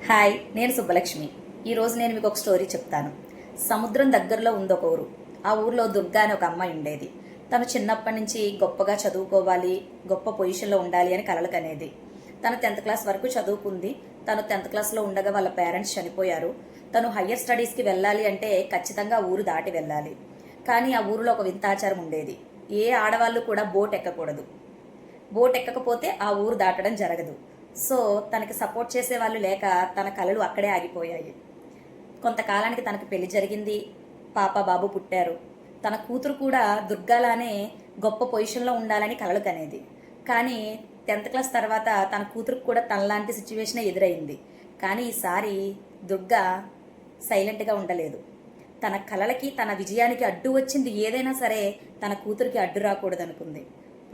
Hi, నేను సుబ్బలక్ష్మి. ఈరోజు నేను మీకు ఒక స్టోరీ చెప్తాను. సముద్రం దగ్గరలో ఉంది ఒక ఊరు. ఆ ఊర్లో దుర్గా అని ఒక అమ్మాయి ఉండేది. తను చిన్నప్పటి నుంచి గొప్పగా చదువుకోవాలి, గొప్ప పొజిషన్లో ఉండాలి అని కలలు కనేది. తను 10th క్లాస్ వరకు చదువుకుంది. తను 10th క్లాస్లో ఉండగా వాళ్ళ పేరెంట్స్ చనిపోయారు. తను హయ్యర్ స్టడీస్కి వెళ్ళాలి అంటే ఖచ్చితంగా ఊరు దాటి వెళ్ళాలి. కానీ ఆ ఊరిలో ఒక వింతాచారం ఉండేది. ఏ ఆడవాళ్ళు కూడా బోట్ ఎక్కకూడదు. బోట్ ఎక్కకపోతే ఆ ఊరు దాటడం జరగదు. సో తనకి సపోర్ట్ చేసే వాళ్ళు లేక తన కలలు అక్కడే ఆగిపోయాయి. కొంతకాలానికి తనకు పెళ్లి జరిగింది. పాప బాబు పుట్టారు. తన కూతురు కూడా దుర్గాలానే గొప్ప పొజిషన్లో ఉండాలని కలలు కనేది. కానీ 10th క్లాస్ తర్వాత తన కూతురుకు కూడా తనలాంటి సిచ్యువేషనే ఎదురైంది. కానీ ఈసారి దుర్గా సైలెంట్గా ఉండలేదు. తన కలలకి, తన విజయానికి అడ్డు వచ్చింది ఏదైనా సరే తన కూతురికి అడ్డు రాకూడదనుకుంది.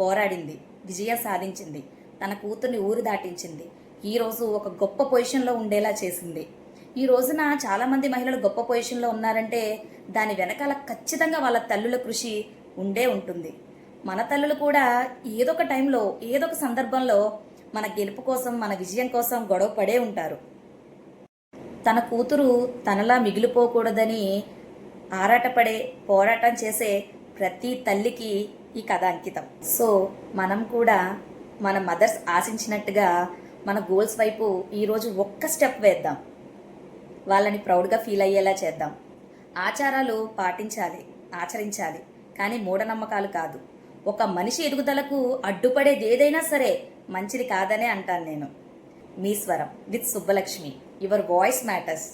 పోరాడింది, విజయం సాధించింది. తన కూతుర్ని ఊరు దాటించింది. ఈరోజు ఒక గొప్ప పొజిషన్లో ఉండేలా చేసింది. ఈ రోజున చాలామంది మహిళలు గొప్ప పొజిషన్లో ఉన్నారంటే దాని వెనకాల ఖచ్చితంగా వాళ్ళ తల్లుల కృషి ఉండే ఉంటుంది. మన తల్లులు కూడా ఏదో ఒక టైంలో, ఏదో ఒక సందర్భంలో మన గెలుపు కోసం, మన విజయం కోసం గొడవ పడే ఉంటారు. తన కూతురు తనలా మిగిలిపోకూడదని ఆరాటపడే, పోరాటం చేసే ప్రతి తల్లికి ఈ కథ అంకితం. సో మనం కూడా మన మదర్స్ ఆశించినట్టుగా మన గోల్స్ వైపు ఈరోజు ఒక్క స్టెప్ వేద్దాం. వాళ్ళని ప్రౌడ్గా ఫీల్ అయ్యేలా చేద్దాం. ఆచారాలు పాటించాలి, ఆచరించాలి, కానీ మూఢనమ్మకాలు కాదు. ఒక మనిషి ఎదుగుదలకు అడ్డుపడేది ఏదైనా సరే మంచిది కాదనే అంటాను నేను. మీ స్వరం with Subbalakshmi. Your voice matters.